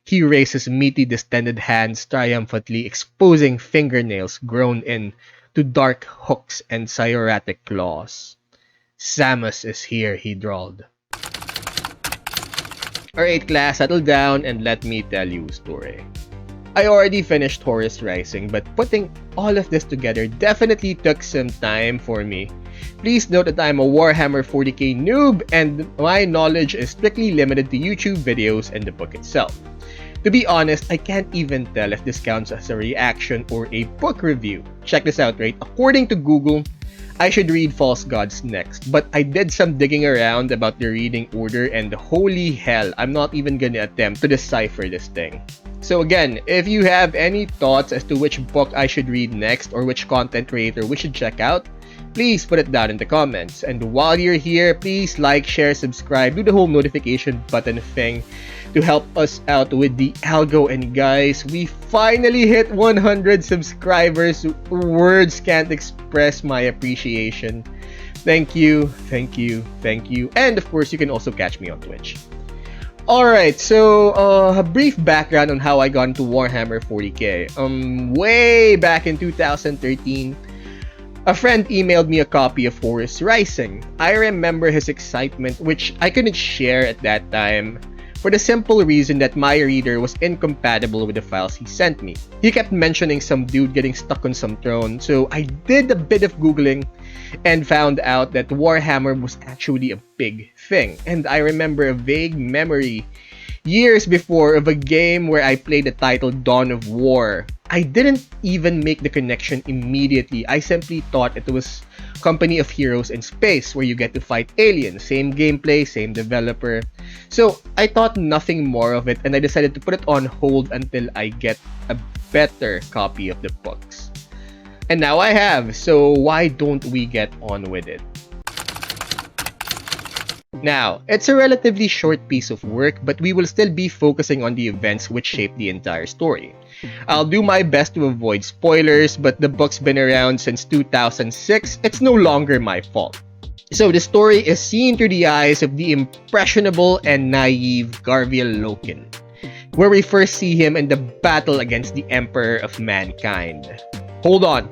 He raises meaty distended hands, triumphantly exposing fingernails grown in to dark hooks and psoriatic claws. Samus is here, he drawled. Alright class, settle down and let me tell you a story. I already finished Horus Rising, but putting all of this together definitely took some time for me. Please note that I'm a Warhammer 40k noob and my knowledge is strictly limited to YouTube videos and the book itself. To be honest, I can't even tell if this counts as a reaction or a book review. Check this out, right? According to Google, I should read False Gods next, but I did some digging around about the reading order and holy hell, I'm not even gonna attempt to decipher this thing. So again, if you have any thoughts as to which book I should read next or which content creator we should check out, please put it down in the comments. And while you're here, please like, share, subscribe, do the whole notification button thing to help us out with the algo. And guys, we finally hit 100 subscribers. Words can't express my appreciation. Thank you, thank you, thank you. And of course, you can also catch me on Twitch. Alright, so a brief background on how I got into Warhammer 40k. Way back in 2013, a friend emailed me a copy of Horus Rising. I remember his excitement, which I couldn't share at that time, for the simple reason that my reader was incompatible with the files he sent me. He kept mentioning some dude getting stuck on some throne, so I did a bit of googling and found out that Warhammer was actually a big thing. And I remember a vague memory years before of a game where I played the title Dawn of War. I didn't even make the connection immediately. I simply thought it was Company of Heroes in space where you get to fight aliens. Same gameplay, same developer. So I thought nothing more of it and I decided to put it on hold until I get a better copy of the books. And now I have, so why don't we get on with it? Now, it's a relatively short piece of work, but we will still be focusing on the events which shape the entire story. I'll do my best to avoid spoilers, but the book's been around since 2006, it's no longer my fault. So the story is seen through the eyes of the impressionable and naive Garviel Loken, where we first see him in the battle against the Emperor of Mankind. Hold on,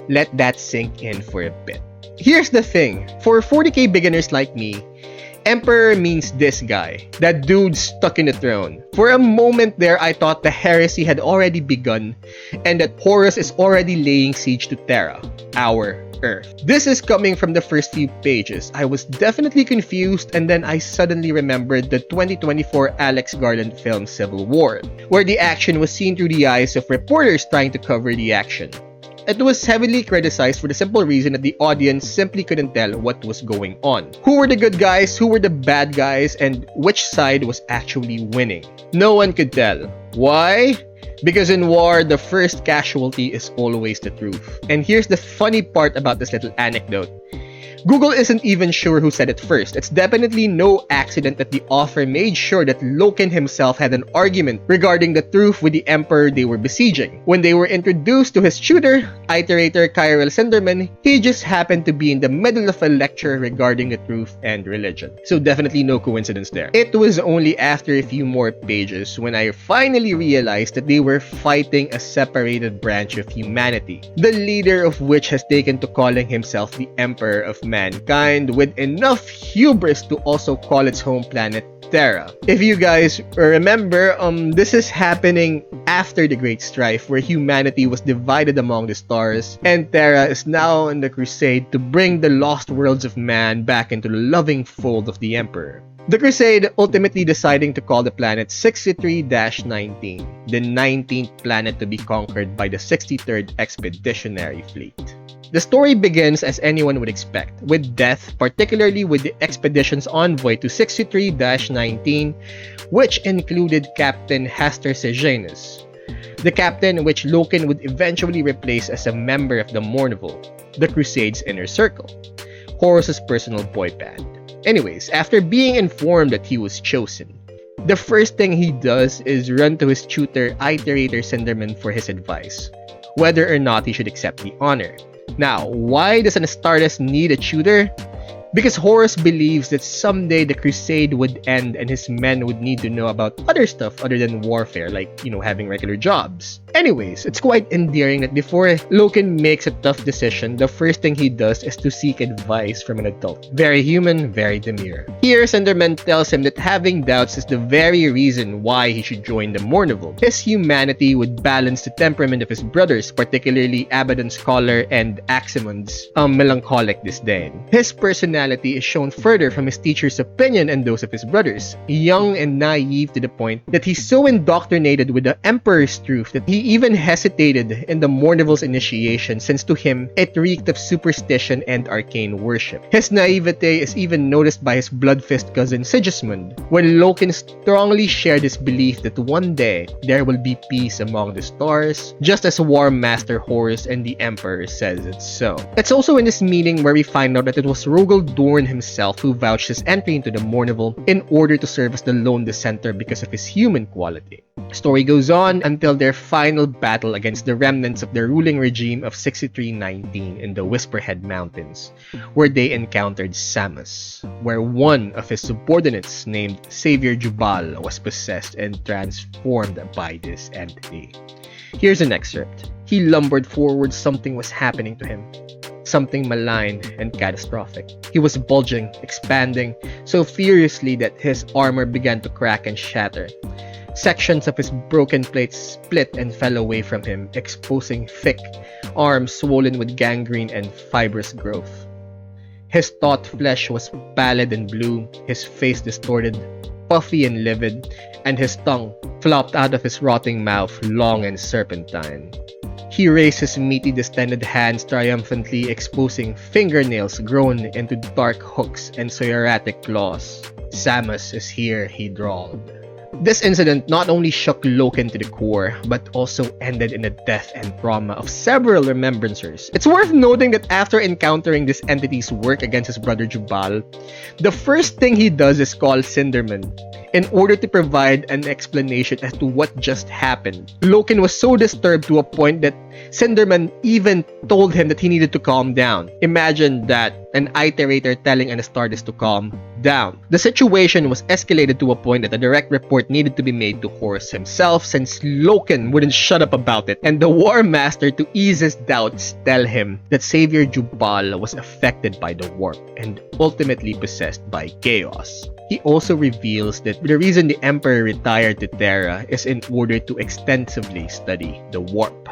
let that sink in for a bit. Here's the thing, for 40k beginners like me, Emperor means this guy, that dude stuck in the throne. For a moment there, I thought the heresy had already begun and that Horus is already laying siege to Terra, our Earth. This is coming from the first few pages. I was definitely confused and then I suddenly remembered the 2024 Alex Garland film Civil War, where the action was seen through the eyes of reporters trying to cover the action. It was heavily criticized for the simple reason that the audience simply couldn't tell what was going on. Who were the good guys, who were the bad guys, and which side was actually winning? No one could tell. Why? Because in war, the first casualty is always the truth. And here's the funny part about this little anecdote. Google isn't even sure who said it first. It's definitely no accident that the author made sure that Loken himself had an argument regarding the truth with the emperor they were besieging. When they were introduced to his tutor, iterator Kyrell Sinderman, he just happened to be in the middle of a lecture regarding the truth and religion. So definitely no coincidence there. It was only after a few more pages when I finally realized that they were fighting a separated branch of humanity, the leader of which has taken to calling himself the Emperor of Mankind, with enough hubris to also call its home planet Terra. If you guys remember, this is happening after the Great Strife, where humanity was divided among the stars, and Terra is now in the crusade to bring the lost worlds of man back into the loving fold of the Emperor. The crusade ultimately deciding to call the planet 63-19, the 19th planet to be conquered by the 63rd Expeditionary Fleet. The story begins as anyone would expect, with death, particularly with the expedition's envoy to 63-19, which included Captain Hastur Sejanus, the captain which Loken would eventually replace as a member of the Mournival, the Crusade's inner circle, Horus's personal boy band. Anyways, after being informed that he was chosen, the first thing he does is run to his tutor, iterator Sinderman, for his advice, whether or not he should accept the honor. Now, why does an Astartes need a tutor? Because Horus believes that someday the crusade would end and his men would need to know about other stuff other than warfare, like, having regular jobs. Anyways, it's quite endearing that before Loken makes a tough decision, the first thing he does is to seek advice from an adult. Very human, very demure. Here, Cinderman tells him that having doubts is the very reason why he should join the Mournival. His humanity would balance the temperament of his brothers, particularly Abaddon's scholar and Aximon's melancholic disdain. His personality is shown further from his teacher's opinion and those of his brothers. Young and naive to the point that he's so indoctrinated with the Emperor's truth that he even hesitated in the Mournival's initiation, since to him, it reeked of superstition and arcane worship. His naivete is even noticed by his blood-fist cousin Sigismund, when Loken strongly shared his belief that one day there will be peace among the stars, just as War Master Horus and the Emperor says it so. It's also in this meeting where we find out that it was Rogel Dorn himself who vouched his entry into the Mournival in order to serve as the lone dissenter because of his human quality. The story goes on until their final battle against the remnants of the ruling regime of 6319 in the Whisperhead Mountains, where they encountered Samus, where one of his subordinates named Savior Jubal was possessed and transformed by this entity. Here's an excerpt. He lumbered forward. Something was happening to him. Something malign and catastrophic. He was bulging, expanding, so furiously that his armor began to crack and shatter. Sections of his broken plates split and fell away from him, exposing thick arms swollen with gangrene and fibrous growth. His taut flesh was pallid and blue, his face distorted, puffy and livid, and his tongue flopped out of his rotting mouth, long and serpentine. He raised his meaty distended hands triumphantly, exposing fingernails grown into dark hooks and psoriatic claws. "Samus is here," he drawled. This incident not only shook Loken to the core, but also ended in the death and trauma of several remembrancers. It's worth noting that after encountering this entity's work against his brother Jubal, the first thing he does is call Cinderman in order to provide an explanation as to what just happened. Loken was so disturbed to a point that Cinderman even told him that he needed to calm down. Imagine that, an iterator telling an Astartes to calm down. The situation was escalated to a point that a direct report needed to be made to Horus himself, since Loken wouldn't shut up about it, and the War Master, to ease his doubts, tell him that Savior Jubal was affected by the warp and ultimately possessed by chaos. He also reveals that the reason the Emperor retired to Terra is in order to extensively study the warp.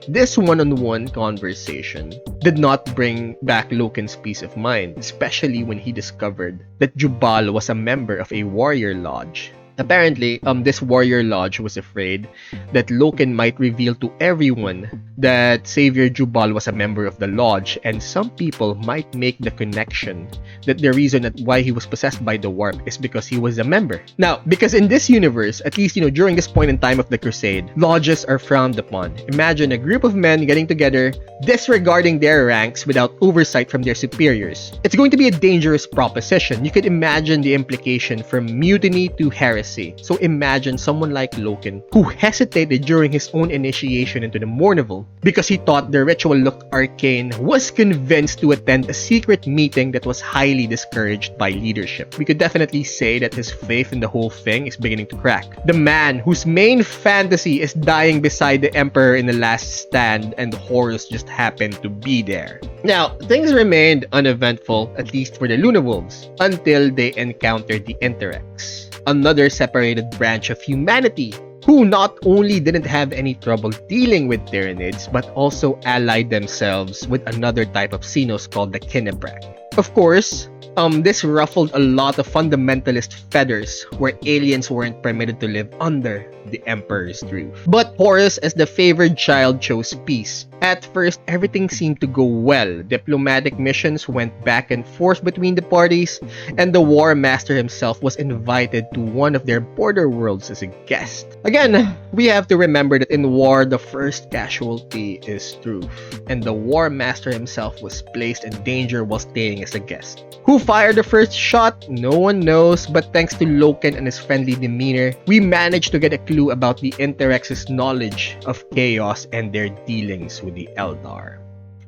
This one-on-one conversation did not bring back Loken's peace of mind, especially when he discovered that Jubal was a member of a warrior lodge. Apparently, this warrior lodge was afraid that Loken might reveal to everyone that Savior Jubal was a member of the lodge, and some people might make the connection that the reason that why he was possessed by the warp is because he was a member. Now, because in this universe, at least during this point in time of the crusade, lodges are frowned upon. Imagine a group of men getting together, disregarding their ranks without oversight from their superiors. It's going to be a dangerous proposition. You could imagine the implication from mutiny to heresy. So imagine someone like Loken, who hesitated during his own initiation into the Mournival because he thought the ritual looked arcane, was convinced to attend a secret meeting that was highly discouraged by leadership. We could definitely say that his faith in the whole thing is beginning to crack. The man whose main fantasy is dying beside the Emperor in the last stand, and Horus just happened to be there. Now, things remained uneventful, at least for the Lunawolves, until they encountered the Interrex, another separated branch of humanity, who not only didn't have any trouble dealing with Tyranids, but also allied themselves with another type of Xenos called the Kinebrak. Of course, this ruffled a lot of fundamentalist feathers where aliens weren't permitted to live under the Emperor's roof. But Horus, as the favored child, chose peace. At first, everything seemed to go well. Diplomatic missions went back and forth between the parties, and the War Master himself was invited to one of their border worlds as a guest. Again, we have to remember that in war, the first casualty is truth, and the War Master himself was placed in danger while staying as a guest. Who fired the first shot? No one knows, but thanks to Loken and his friendly demeanor, we managed to get a clue about the Interrex's knowledge of chaos and their dealings with the Eldar.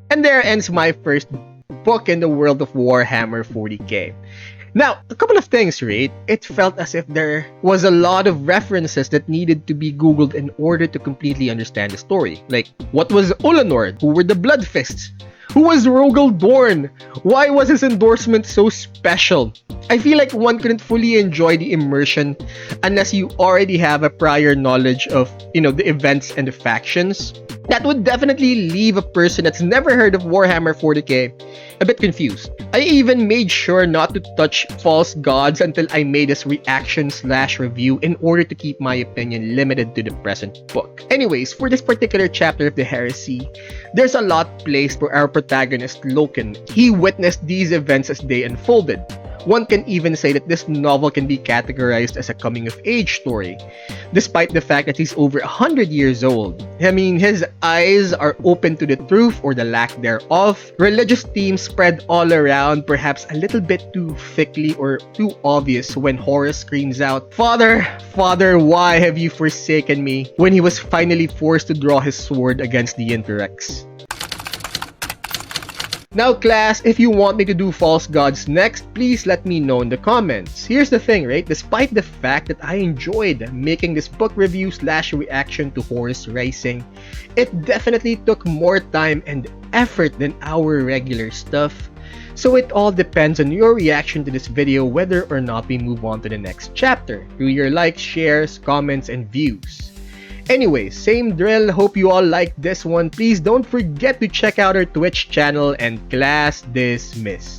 And there ends my first book in the world of Warhammer 40k. Now, a couple of things, right? It felt as if there was a lot of references that needed to be googled in order to completely understand the story. Like, what was Ulanord? Who were the Bloodfists? Who was Rogel Dorn? Why was his endorsement so special? I feel like one couldn't fully enjoy the immersion unless you already have a prior knowledge of, the events and the factions. That would definitely leave a person that's never heard of Warhammer 40k a bit confused. I even made sure not to touch false gods until I made this reaction/review in order to keep my opinion limited to the present book. Anyways, for this particular chapter of the heresy, there's a lot placed for our protagonist Loken. He witnessed these events as they unfolded. One can even say that this novel can be categorized as a coming-of-age story, despite the fact that he's over 100 years old. I mean, his eyes are open to the truth or the lack thereof. Religious themes spread all around, perhaps a little bit too thickly or too obvious when Horus screams out, "Father, Father, why have you forsaken me?" when he was finally forced to draw his sword against the Interrex. Now class, if you want me to do false gods next, please let me know in the comments. Here's the thing, right? Despite the fact that I enjoyed making this book review/reaction to Horus Rising, it definitely took more time and effort than our regular stuff. So it all depends on your reaction to this video whether or not we move on to the next chapter through your likes, shares, comments, and views. Anyway, same drill, hope you all liked this one. Please don't forget to check out our Twitch channel, and class dismissed.